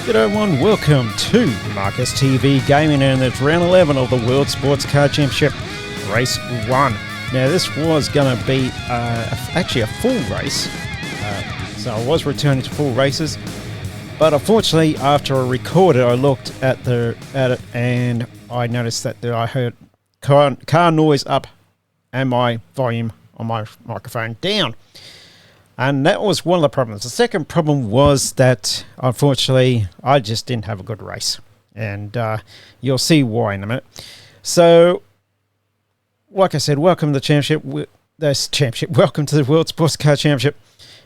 G'day everyone, welcome to Markus TV Gaming, and it's round 11 of the World Sportscar Championship, race 1. Now this was going to be actually a full race, so I was returning to full races, but unfortunately after I recorded I looked at it and I noticed that I heard car noise up and my volume on my microphone down. And that was one of the problems. The second problem was that, unfortunately, I just didn't have a good race. And you'll see why in a minute. So, like I said, welcome to the championship. Welcome to the World Sportscar Championship.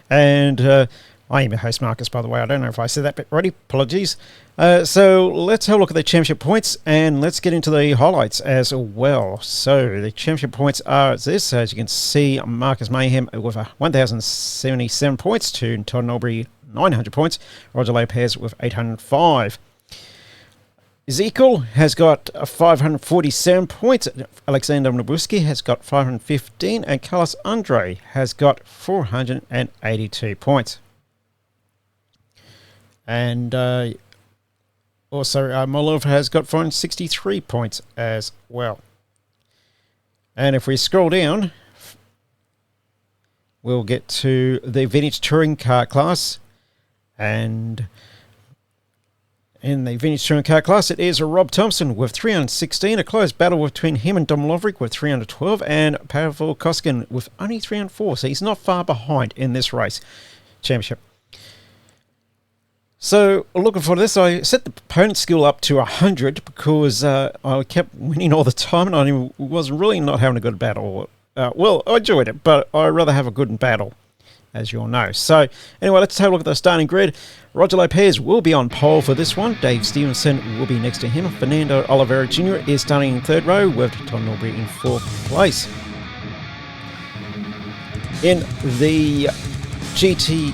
And I am your host, Markus, by the way. I don't know if I said that bit already. Apologies. So let's have a look at the championship points, and let's get into the highlights as well. So the championship points are this. As you can see, Marcus Mayhem with 1,077 points to Todd Norbury 900 points. Roger Lopez with 805. Ezekiel has got 547 points. Alexander Nabuski has got 515, and Carlos Andre has got 482 points. And also Molov has got 463 points as well. And if we scroll down, we'll get to the vintage touring car class. And in the vintage touring car class, it is Rob Thompson with 316, a close battle between him and Dom Lovric with 312, and Pavel Koskin with only 304. So he's not far behind in this race championship. So, looking for this, I set the opponent skill up to 100 because I kept winning all the time and I was really not having a good battle. Well, I enjoyed it, but I'd rather have a good battle, as you all know. So, anyway, let's have a look at the starting grid. Roger Lopez will be on pole for this one. Dave Stevenson will be next to him. Fernando Oliveira Jr. is starting in third row with Tom Norbury in fourth place. In the GTC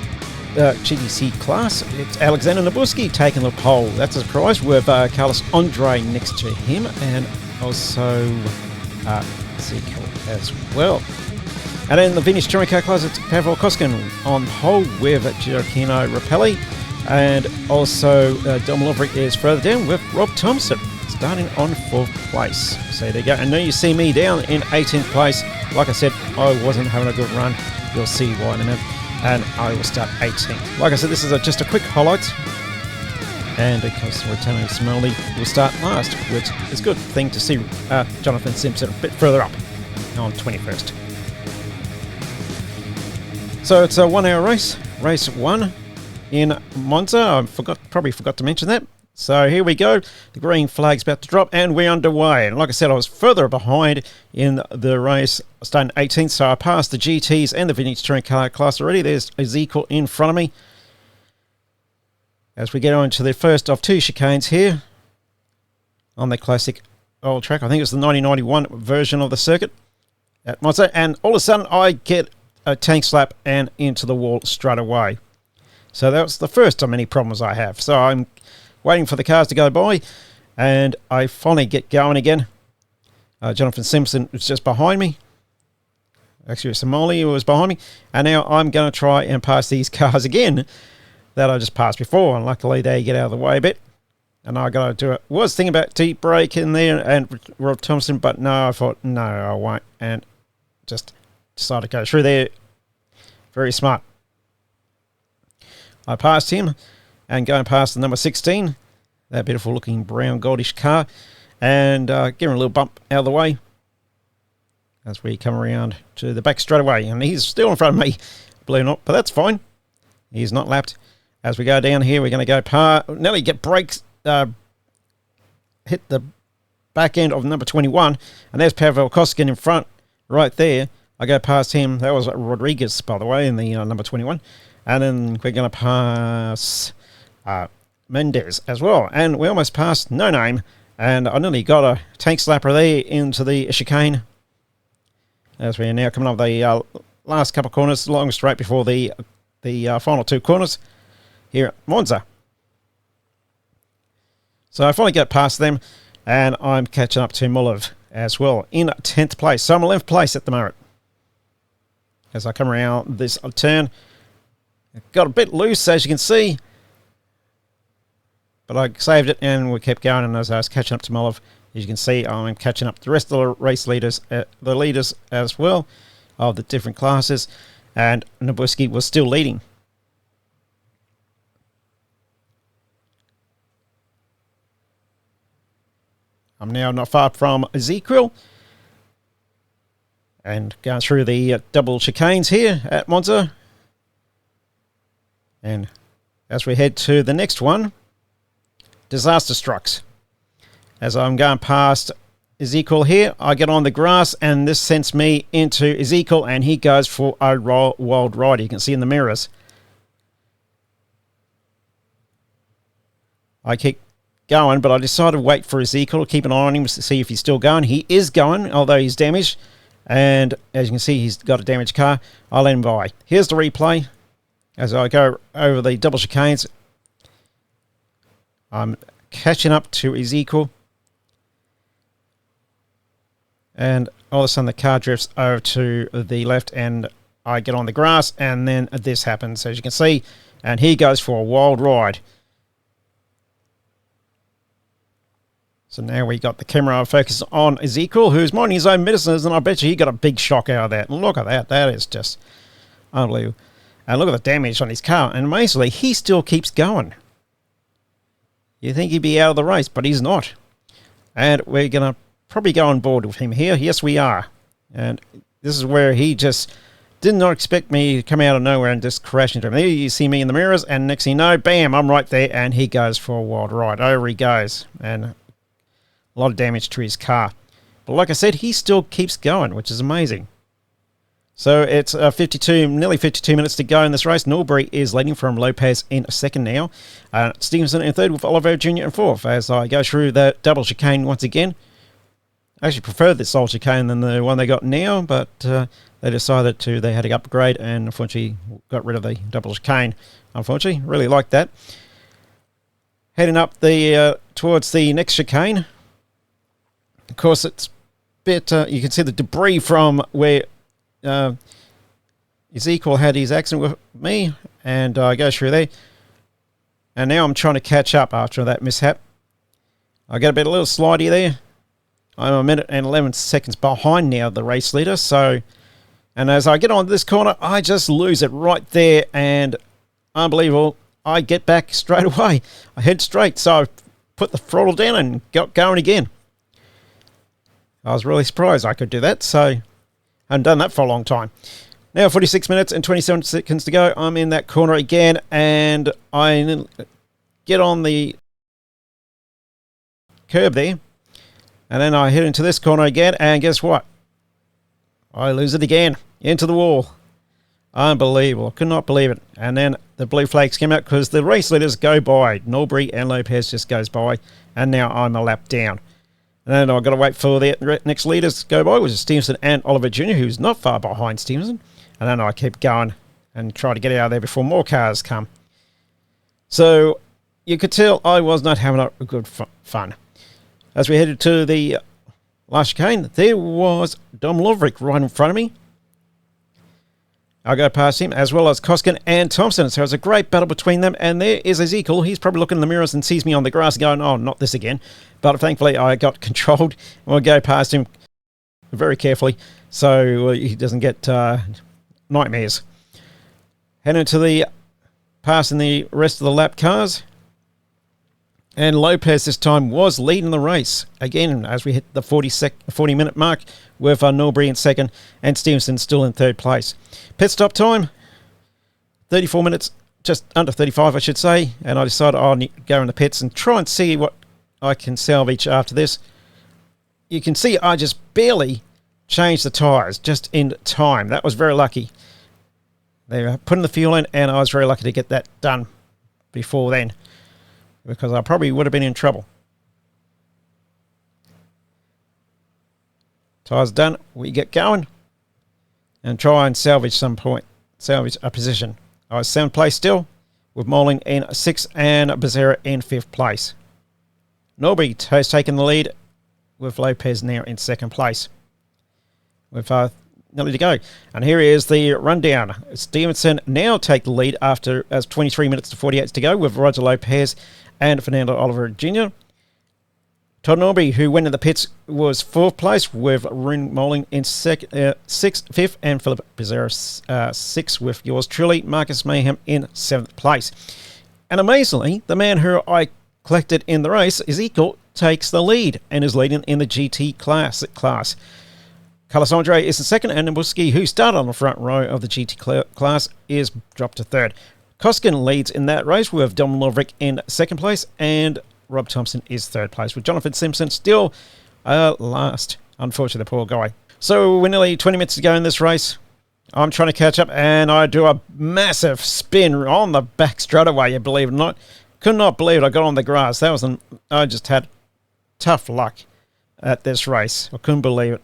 class, it's Alexander Nabuski taking the pole. That's a surprise, with Carlos Andre next to him, and also Ezekiel as well. And in the vintage touring car class, it's Pavel Koskin on pole with Gioacchino Rapelli, and also Dom Lovric is further down with Rob Thompson starting on fourth place. So there you go. And now you see me down in 18th place. Like I said, I wasn't having a good run. You'll see why in a minute. And I will start 18th. Like I said, this is just a quick highlight. And because we're telling Smiley will start last, which is a good thing to see Jonathan Simpson a bit further up on 21st. So it's a 1 hour race, race 1 in Monza. I probably forgot to mention that. So here we go. The green flag's about to drop and we're underway. And like I said, I was further behind in the race, starting 18th. So I passed the GTs and the vintage touring car class already. There's Ezekiel in front of me. As we get on to the first of two chicanes here on the classic old track. I think it's the 1991 version of the circuit at Monza. And all of a sudden I get a tank slap and into the wall straight away. So that's the first of many problems I have. So I'm waiting for the cars to go by, and I finally get going again. Jonathan Simpson was just behind me. Actually, it's Somali who was behind me. And now I'm going to try and pass these cars again that I just passed before. And luckily, they get out of the way a bit. And I got to do it. Was thinking about deep brake in there and Rob Thompson, but no, I thought, no, I won't. And just decided to go through there. Very smart. I passed him. And going past the number 16, that beautiful looking brown goldish car, and giving a little bump out of the way as we come around to the back straight away. And he's still in front of me, believe it or not, but that's fine. He's not lapped. As we go down here, we're going to go nearly get brakes, hit the back end of number 21, and there's Pavel Koskin in front right there. I go past him. That was Rodriguez, by the way, in the number 21. And then we're going to pass Mendez as well, and we almost passed No Name, and I nearly got a tank slapper there into the chicane as we are now coming up the last couple of corners, long straight before the final two corners here at Monza. So I finally get past them, and I'm catching up to Mulev as well in 10th place. So I'm 11th place at the moment as I come around this turn. Got a bit loose, as you can see. but I saved it and we kept going. And as I was catching up to Molov, as you can see, I'm catching up to the rest of the race leaders, the leaders as well of the different classes, and Nabuski was still leading. I'm now not far from Ezekiel and going through the double chicanes here at Monza. And as we head to the next one, disaster strikes. As I'm going past Ezekiel here, I get on the grass and this sends me into Ezekiel and he goes for a wild ride. You can see in the mirrors. I keep going, but I decided to wait for Ezekiel, keep an eye on him to see if he's still going. He is going, although he's damaged. And as you can see, he's got a damaged car. I'll let him by. Here's the replay. As I go over the double chicanes, I'm catching up to Ezekiel. And all of a sudden the car drifts over to the left and I get on the grass and then this happens, as you can see. And he goes for a wild ride. So now we got the camera focused on Ezekiel, who's minding his own business, and I bet you he got a big shock out of that. Look at that. That is just unbelievable. And look at the damage on his car. And basically, he still keeps going. You think he'd be out of the race, but he's not. And we're going to probably go on board with him here. Yes, we are. And this is where he just did not expect me to come out of nowhere and just crash into him. There you see me in the mirrors, and next thing you know, bam, I'm right there, and he goes for a wild ride. Over he goes. And a lot of damage to his car. But like I said, he still keeps going, which is amazing. So it's nearly 52 minutes to go in this race. Norbury is leading from Lopez in second now. Stevenson in third with Oliver Jr. in fourth. As I go through the double chicane once again. I actually prefer this old chicane than the one they got now, but they decided they had to upgrade and unfortunately got rid of the double chicane. Unfortunately, really like that. Heading up towards the next chicane. Of course, it's a bit, you can see the debris from where Ezekiel had his accident with me, and I go through there. And now I'm trying to catch up after that mishap. I get a little slidey there. I'm a minute and 11 seconds behind now the race leader. So, and as I get on this corner, I just lose it right there, and unbelievable. I get back straight away. I head straight, so I put the throttle down and got going again. I was really surprised I could do that, so I haven't done that for a long time. Now 46 minutes and 27 seconds to go. I'm in that corner again, and I get on the curb there. And then I hit into this corner again, and guess what? I lose it again. Into the wall. Unbelievable. Could not believe it. And then the blue flags came out because the race leaders go by. Norbury and Lopez just goes by, and now I'm a lap down. And then I've got to wait for the next leaders to go by, which is Stevenson and Oliver Jr., who's not far behind Stevenson. And then I keep going and try to get out of there before more cars come. So you could tell I was not having a good fun. As we headed to the last chicane, there was Dom Lovrick right in front of me. I go past him, as well as Koskin and Thompson. So it was a great battle between them. And there is Ezekiel. He's probably looking in the mirrors and sees me on the grass going, oh, not this again. But thankfully, I got controlled. And we'll go past him very carefully so he doesn't get nightmares. Heading to the passing the rest of the lap cars. And Lopez this time was leading the race. Again, as we hit the 40-minute mark with Norbury in second and Stevenson still in third place. Pit stop time, 34 minutes, just under 35 I should say. And I decided I'll go in the pits and try and see what I can salvage after this. You can see I just barely changed the tyres just in time. That was very lucky. They were putting the fuel in and I was very lucky to get that done before then, because I probably would have been in trouble. Tyres done. We get going and try and salvage a position. I was 7th place still, with Moling in 6th and Becerra in 5th place. Norbury has taken the lead, with Lopez now in 2nd place. With nearly to go. And here is the rundown. Stevenson now take the lead after as 23 minutes to 48 to go, with Roger Lopez and Fernando Oliveira Jr. Todd Norby, who went in the pits, was 4th place with Rune Moling in 5th, and Philip Pizarro 6th with yours truly, Marcus Mayhem in 7th place. And amazingly, the man who I collected in the race, Ezekiel, takes the lead and is leading in the GT class. Carlos Andre is in 2nd, and Nabuski, who started on the front row of the GT class, is dropped to 3rd. Koskin leads in that race with Dom Lovrick in 2nd place, and Rob Thompson is 3rd place, with Jonathan Simpson still last. Unfortunately, the poor guy. So we're nearly 20 minutes to go in this race. I'm trying to catch up, and I do a massive spin on the back straightaway, you believe it or not. Could not believe it. I got on the grass. I just had tough luck at this race. I couldn't believe it.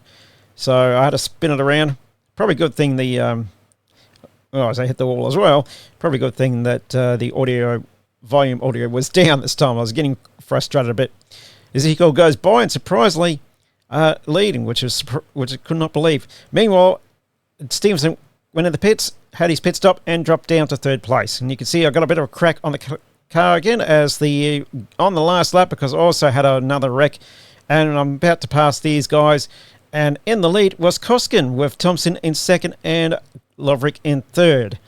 So I had to spin it around. Probably good thing as I hit the wall as well, probably good thing that the volume audio was down this time. I was getting frustrated a bit. Ezekiel goes by and surprisingly leading, which I could not believe. Meanwhile, Stevenson went in the pits, had his pit stop, and dropped down to 3rd place. And you can see I got a bit of a crack on the car again on the last lap, because I also had another wreck, and I'm about to pass these guys. And in the lead was Koskin, with Thompson in 2nd and Lovrick in 3rd.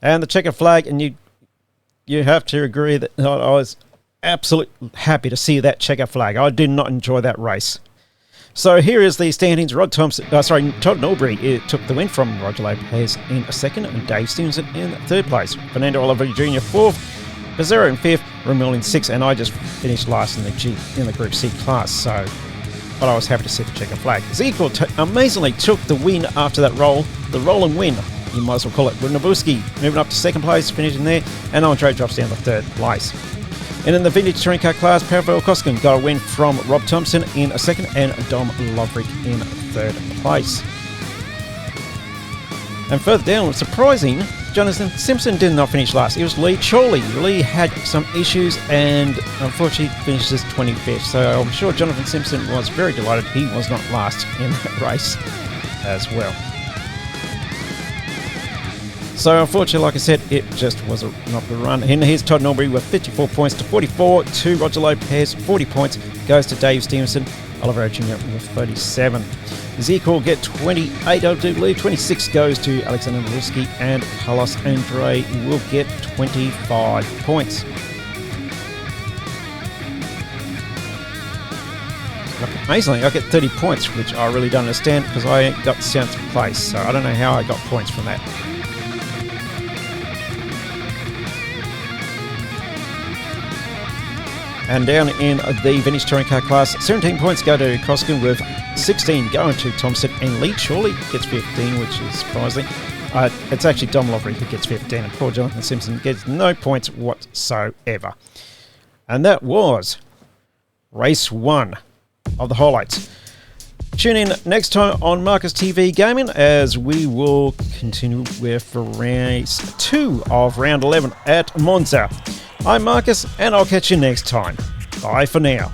And the checker flag, and you have to agree that I was absolutely happy to see that checker flag. I did not enjoy that race. So here is the standings. Todd Norbury took the win from Roger Lopez in 2nd, and Dave Stevenson in 3rd place. Fernando Oliveira Jr. 4th, Pizarro in 5th, Ramil in 6th, and I just finished last in the Group C class. But I was happy to see the checker flag. Ezekiel amazingly took the win after that roll and win, you might as well call it, with Nabuski moving up to 2nd place, finishing there, and Andre drops down to 3rd place. And in the vintage touring car class, Pavel Koskin got a win from Rob Thompson in 2nd, and Dom Lovrick in 3rd place. And further down, surprising, Jonathan Simpson did not finish last. It was Lee Chorley. Lee had some issues and unfortunately finishes 25th. So I'm sure Jonathan Simpson was very delighted he was not last in that race as well. So unfortunately, like I said, it just was not the run. And here's Todd Norbury with 54 points to 44 to Roger Lopez. 40 points goes to Dave Stevenson. Oliver Jr. with 37. Ezekiel get 28, I do believe. 26 goes to Alexander Maruski, and Carlos Andre will get 25 points. Amazingly, I get 30 points, which I really don't understand because I got 7th place, so I don't know how I got points from that. And down in the vintage touring car class, 17 points go to Koskin, with 16 going to Thompson, and Lee Chorley gets 15, which is surprising. It's actually Dom Lovrick who gets 15, and poor Jonathan Simpson gets no points whatsoever. And that was race 1 of the highlights. Tune in next time on Markus TV Gaming as we will continue with race 2 of round 11 at Monza. I'm Marcus, and I'll catch you next time. Bye for now.